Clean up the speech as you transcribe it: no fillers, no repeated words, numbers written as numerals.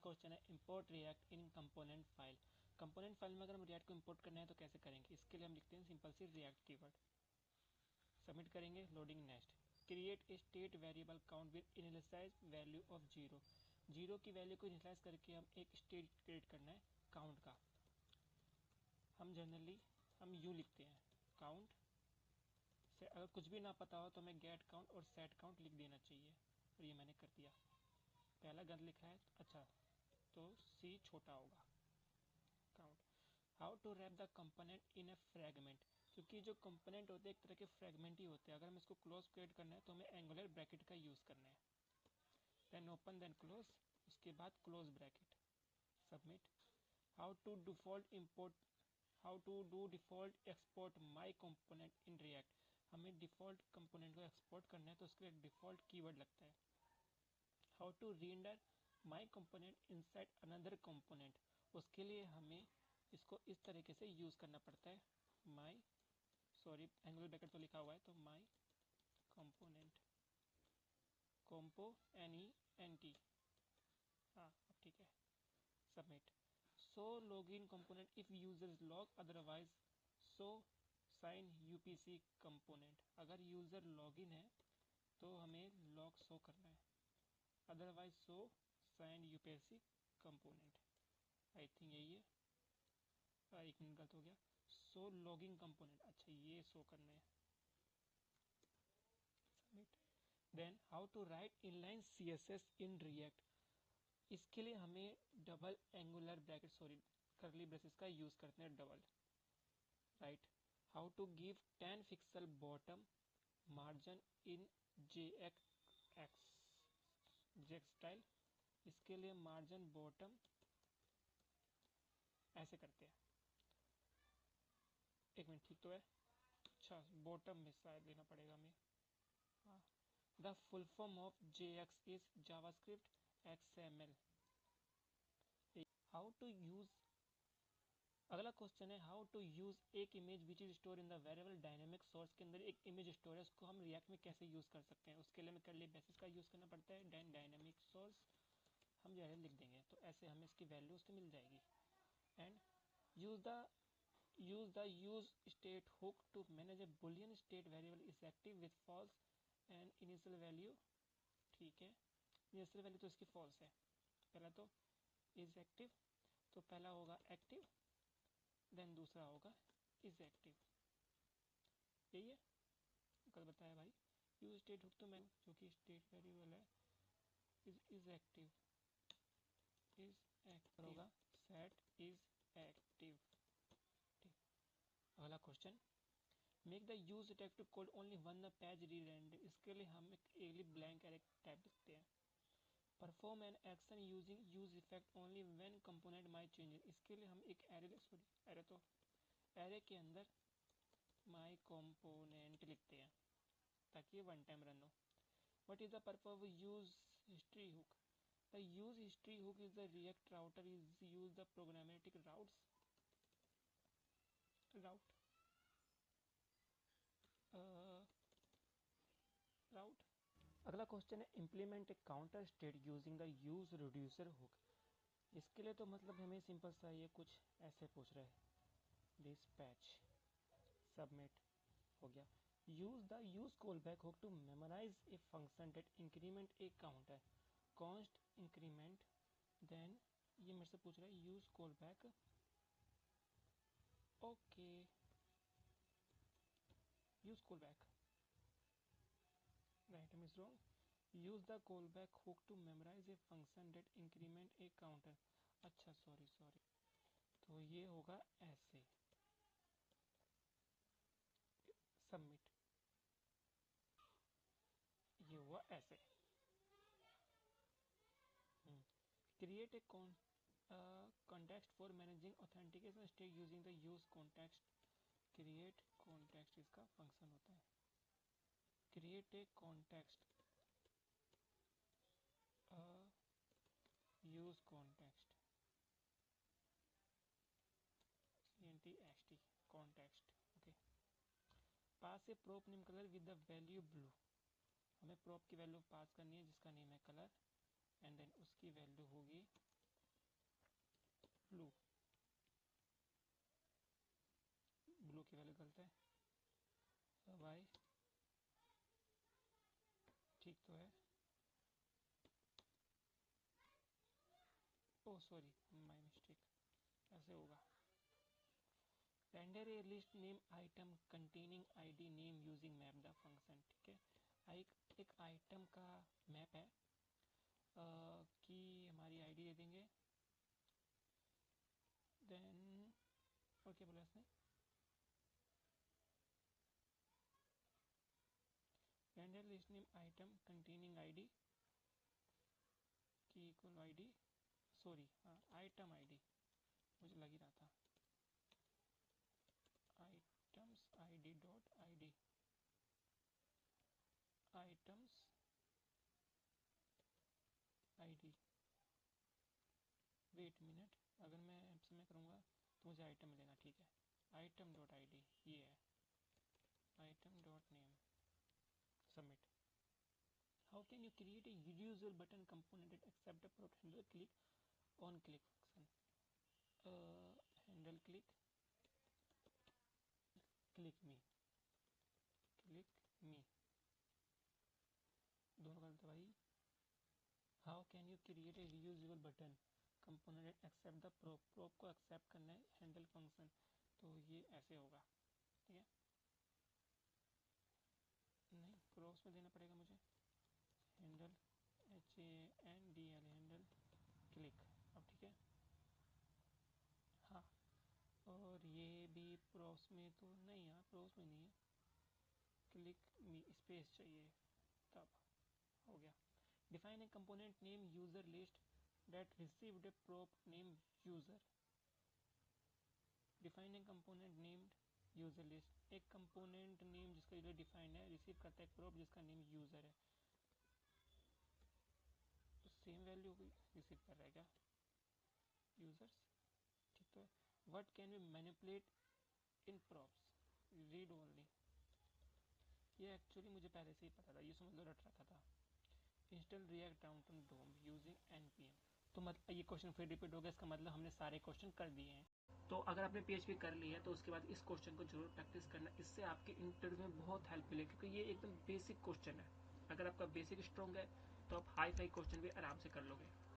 Question है import react in component file. Component file में अगर हम रिएक्ट को इंपोर्ट करना है तो कैसे करेंगे? इसके लिए हम लिखते हैं सिंपल सी रिएक्ट कीवर्ड, सबमिट करेंगे, loading next. Create a state variable count with initialise value of zero. Zero की वैल्यू को इनिशियलाइज करके हम एक स्टेट क्रिएट करना है काउंट का। हम जनरली यूँ लिखते हैं काउंट से, अगर कुछ भी ना पता हो तो हमें गेट काउंट और सेट काउंट लिख देना चाहिए, और ये मैंने कर दिया। पहला गलत लिखा है, अच्छा तो सी छोटा होगा count. How to wrap the component in a fragment, क्योंकि जो कंपोनेंट होते हैं एक तरह के फ्रेगमेंट ही होते हैं। अगर हम इसको क्लोज क्रिएट करना है तो हमें एंगुलर ब्रैकेट का यूज़ करना है, देन ओपन देन क्लोज, उसके बाद close bracket, submit. How to do default export my component in react. हमें डिफॉल्ट कंपोनेंट को एक्सपोर्ट करना है तो उसके लिए डिफॉल्ट कीवर्ड लगता है। How to render my component inside another component, उसके लिए हमें इसको इस तरीके से यूज़ करना पड़ता है। माई एंगुलर ब्रैकेट तो लिखा हुआ है, तो माई कंपोनेंट, NENT, हाँ अब ठीक है, submit. So log in component if user log, otherwise so sine UPC component. अगर यूजर लॉग इन है तो हमें लॉग शो करना है, otherwise so sine UPC component. I think यही है, एक मिनट गलत हो गया, सो लॉगिंग कंपोनेंट, अच्छा ये शो करना है, submit. Then how to write inline CSS in react. इसके लिए हमें double angular bracket curly braces का यूज करते हैं, double right. How to give 10 pixel bottom margin in JX style. इसके लिए मार्जिन बॉटम ऐसे करते हैं, एक मिनट ठीक तो है, अच्छा बॉटम में शायद लेना पड़ेगा हमें, हाँ। The full form of JX is JavaScript XML। How to use, अगला क्वेश्चन है हाउ टू यूज एक image which is store in the variable dynamic source. के अंदर एक इमेज स्टोर है, उसको हम रिएक्ट में कैसे यूज कर सकते हैं? उसके लिए हमें करली बेसिस का यूज करना पड़ता है, देन डायनेमिक सोर्स हम जो है लिख देंगे, तो ऐसे हमें इसकी वैल्यू उसकी मिल जाएगी। And use state hook to manage a boolean state variable is active with false and initial value, ठीक है, इनिशियल वैल्यू तो इसकी फॉल्स है, पहला तो इज एक्टिव, तो पहला होगा एक्टिव, देन दूसरा होगा इज एक्टिव, यही है, कल बताया भाई। यूज स्टेट हुक तो मैं जो कि स्टेट वेरिएबल है, इज एक्टिव होगा, सेट इज एक्टिव, ठीक। अगला question, make the use tag code only one the page re-render. इसके लिए हम एक ब्लैंक एरे टाइप लिखते हैं। Perform an action using use effect only when component my change. इसके लिए हम एक एरे के अंदर माई कंपोनेंट लिखते हैं ताकि ये वन टाइम रन हो। What is the purpose of use history hook? The use history hook is the React Router is use the programmatic route. अगला क्वेश्चन है implement a counter state using the use reducer hook. इसके लिए तो मतलब हमें simple सा ये कुछ ऐसे पूछ रहे हैं, डिस्पैच, सबमिट हो गया। Use call back hook to memorise a function that increment a counter, const increment, then ये मेरे से पूछ रहा है use call back, okay use call back, right miss wrong, use the call back hook to memorise a function that increment a counter, अच्छा sorry, तो ये होगा ऐसे, सबमिट, ये हुआ ऐसे। Create a context for managing authentication state using the use context. Create context इसका फंक्शन होता है, create a context, use context, CNTXT context, okay. Pass A prop name colour with the value blue. हमें prop की value pass करनी है जिसका name है colour, and then उसकी वैल्यू होगी वैल्यू गलत है, वाई ठीक तो है, ओ सॉरी माय मिस्टेक, ऐसे होगा। Render A list name item containing ID name using map the function. ठीक है, एक आइटम का मैप है कि हमारी आईडी दे देंगे, देन और क्या बोला इसने, render list name item containing ID की इक्वल आईडी, सॉरी हाँ आइटम आईडी, मुझे लग ही रहा था, items ID dot ID, items ID, wait minute, अगर मैं ऐसे में करूँगा तो मुझे आइटम मिलेगा। ठीक है, आइटम डॉट आईडी ये है, item dot name, submit. How can you create a usual button component that accept a prompt handle click on click function, handle click me दोनों गलत है भाई। How can you create a reusable button component accept the prop को accept करना है handle function, तो ये ऐसे होगा। ठीक है, नहीं प्रोप्स में देना पड़ेगा मुझे, हैंडल HANDL हैंडल क्लिक। अब ठीक है, हाँ और ये भी प्रोप्स में तो नहीं, हाँ प्रोप्स में नहीं है, क्लिक मी स्पेस चाहिए, तब हो गया। Define a component name user list that received A prop name user. Define a component named user list, एक कंपोनेंट नेम जिसका यूजर डिफाइन है रिसीव करता है एक प्रोप जिसका नेम यूजर है, तो सेम वैल्यू रिसीव कर रहा है क्या यूजर्स, ठीक तो है। What can be manipulate in props, read only, ये एक्चुअली मुझे पहले से ही पता था, ये समझ लो रट रखा था। इंस्टॉल रिएक्ट डाउनटाउन डोम यूजिंग npm, तो मतलब ये क्वेश्चन फिर रिपीट हो गया, इसका मतलब हमने सारे क्वेश्चन कर दिए हैं। तो अगर आपने PHP कर ली है तो उसके बाद इस क्वेश्चन को जरूर प्रैक्टिस करना, इससे आपके इंटरव्यू में बहुत हेल्प मिलेगी, क्योंकि ये एकदम बेसिक क्वेश्चन है। अगर आपका बेसिक स्ट्रॉन्ग है तो आप हाई फाई क्वेश्चन भी आराम से कर लोगे।